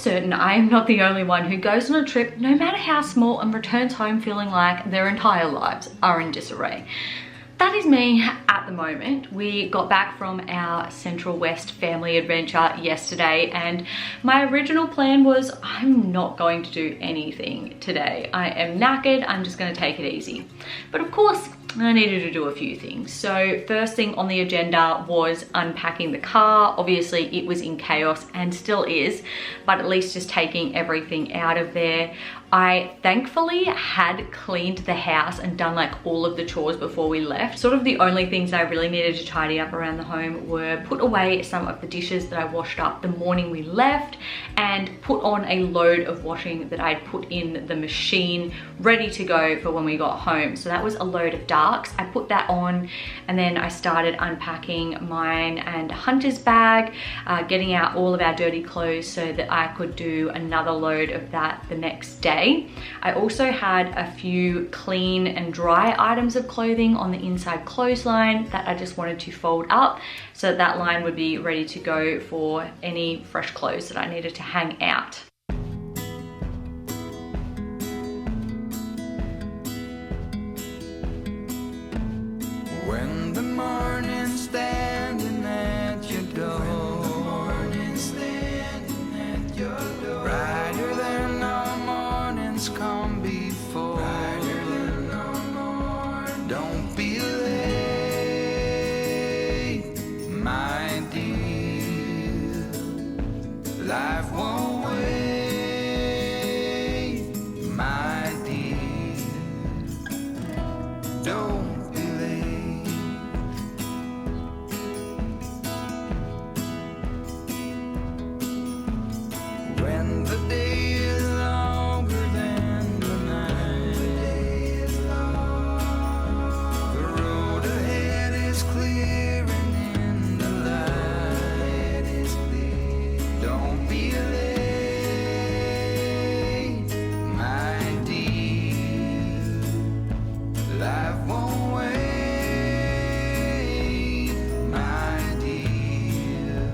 certain I am not the only one who goes on a trip, no matter how small, and returns home feeling like their entire lives are in disarray. That is me at the moment. We got back from our Central West family adventure yesterday, and my original plan was I'm not going to do anything today. I am knackered, I'm just gonna take it easy. But of course, I needed to do a few things. So first thing on the agenda was unpacking the car. Obviously it was in chaos and still is, but at least just taking everything out of there. I thankfully had cleaned the house and done like all of the chores before we left. Sort of the only things I really needed to tidy up around the home were put away some of the dishes that I washed up the morning we left and put on a load of washing that I'd put in the machine ready to go for when we got home. So that was a load of darks. I put that on and then I started unpacking mine and Hunter's bag, getting out all of our dirty clothes so that I could do another load of that the next day. I also had a few clean and dry items of clothing on the inside clothesline that I just wanted to fold up so that line would be ready to go for any fresh clothes that I needed to hang out. When the morning's standing at your door, brighter than all mornings come before, don't be late, my dear, life won't wait, my dear, don't be late. When the day is longer than the night, the road ahead is clear and in the light, don't be late, my dear, life won't wait, my dear,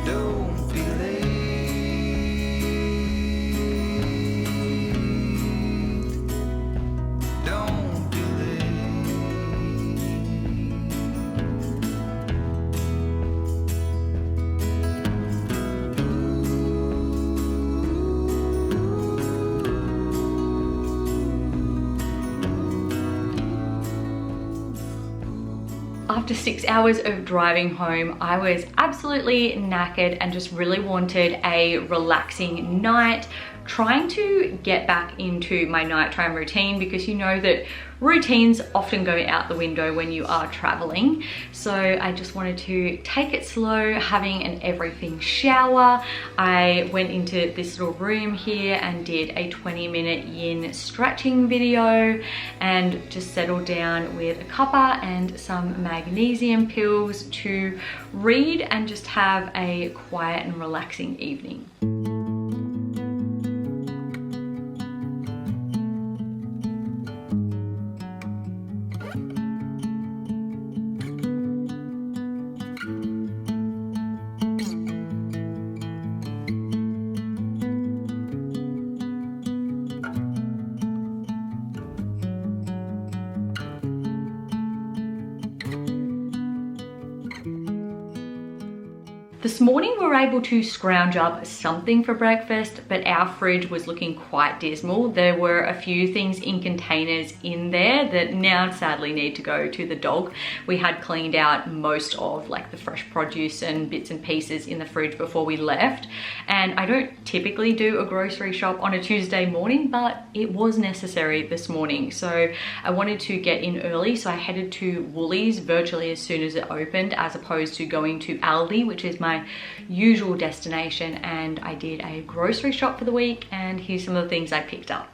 don't be late. Don't be late. After 6 hours of driving home, I was absolutely knackered and just really wanted a relaxing night, trying to get back into my nighttime routine because you know that routines often go out the window when you are traveling. So I just wanted to take it slow, having an everything shower. I went into this little room here and did a 20-minute yin stretching video and just settled down with a cuppa and some magnesium pills to read and just have a quiet and relaxing evening. This morning we were able to scrounge up something for breakfast, but our fridge was looking quite dismal. There were a few things in containers in there that now sadly need to go to the dog. We had cleaned out most of like the fresh produce and bits and pieces in the fridge before we left. And I don't typically do a grocery shop on a Tuesday morning, but it was necessary this morning. So I wanted to get in early, so I headed to Woolies virtually as soon as it opened, as opposed to going to Aldi, which is my usual destination, and I did a grocery shop for the week, and here's some of the things I picked up.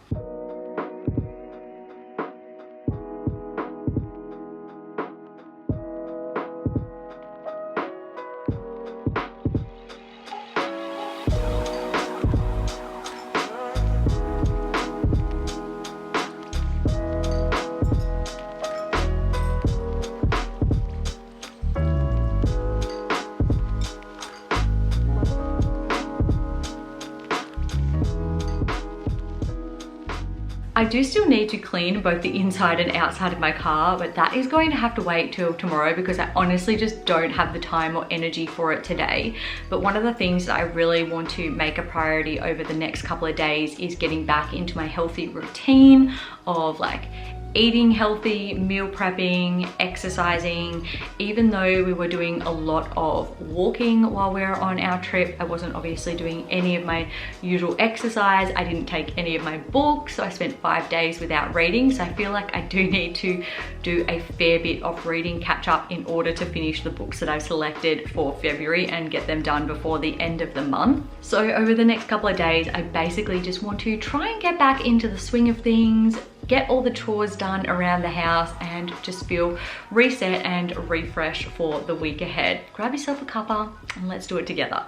I do still need to clean both the inside and outside of my car, but that is going to have to wait till tomorrow because I honestly just don't have the time or energy for it today. But one of the things that I really want to make a priority over the next couple of days is getting back into my healthy routine of like eating healthy, meal prepping, exercising. Even though we were doing a lot of walking while we were on our trip, I wasn't obviously doing any of my usual exercise. I didn't take any of my books, so I spent 5 days without reading. So I feel like I do need to do a fair bit of reading catch up in order to finish the books that I've selected for February and get them done before the end of the month. So over the next couple of days, I basically just want to try and get back into the swing of things, get all the chores done around the house, and just feel reset and refreshed for the week ahead. Grab yourself a cuppa and let's do it together.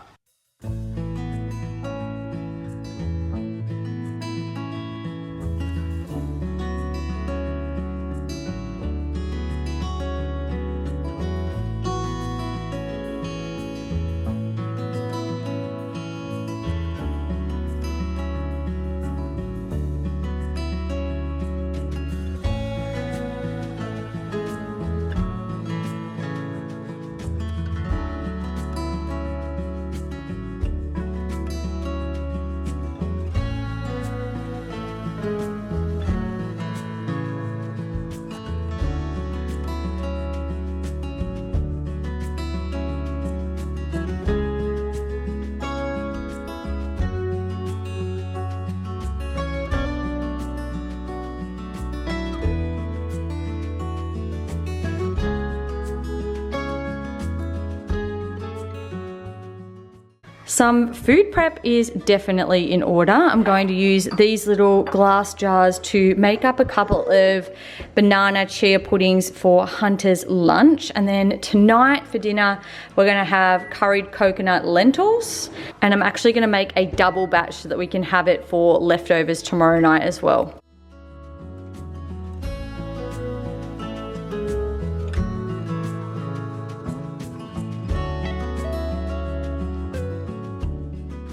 Some food prep is definitely in order. I'm going to use these little glass jars to make up a couple of banana chia puddings for Hunter's lunch. And then tonight for dinner, we're gonna have curried coconut lentils. And I'm actually gonna make a double batch so that we can have it for leftovers tomorrow night as well.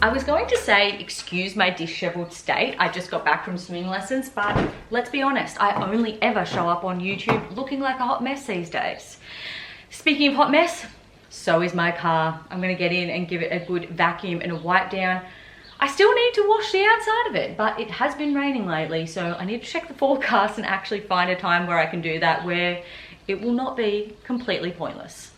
I was going to say, excuse my disheveled state, I just got back from swimming lessons, but let's be honest, I only ever show up on YouTube looking like a hot mess these days. Speaking of hot mess, so is my car. I'm gonna get in and give it a good vacuum and a wipe down. I still need to wash the outside of it, but it has been raining lately, so I need to check the forecast and actually find a time where I can do that, where it will not be completely pointless.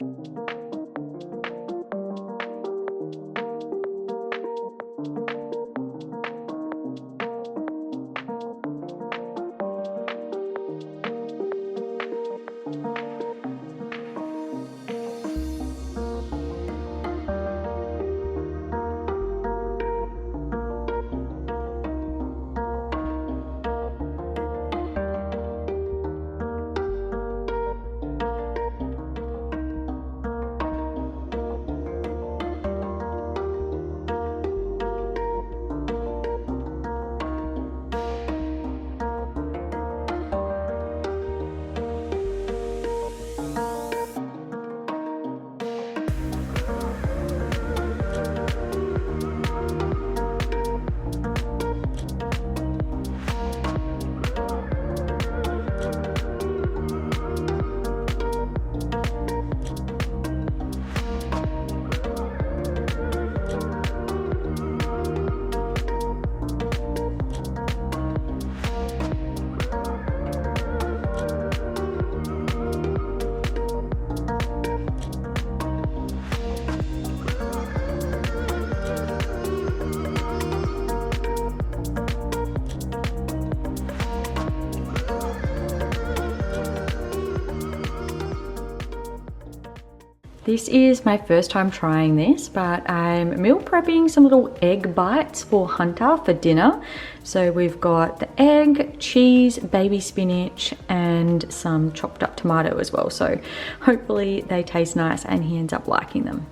This is my first time trying this, but I'm meal prepping some little egg bites for Hunter for dinner. So we've got the egg, cheese, baby spinach, and some chopped up tomato as well. So hopefully they taste nice and he ends up liking them.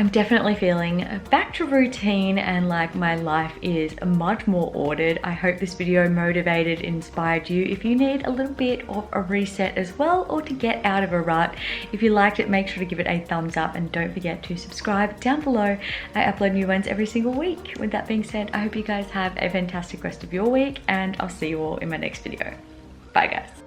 I'm definitely feeling back to routine and like my life is much more ordered. I hope this video motivated, inspired you. If you need a little bit of a reset as well, or to get out of a rut, if you liked it, make sure to give it a thumbs up and don't forget to subscribe down below. I upload new ones every single week. With that being said, I hope you guys have a fantastic rest of your week, and I'll see you all in my next video. Bye guys.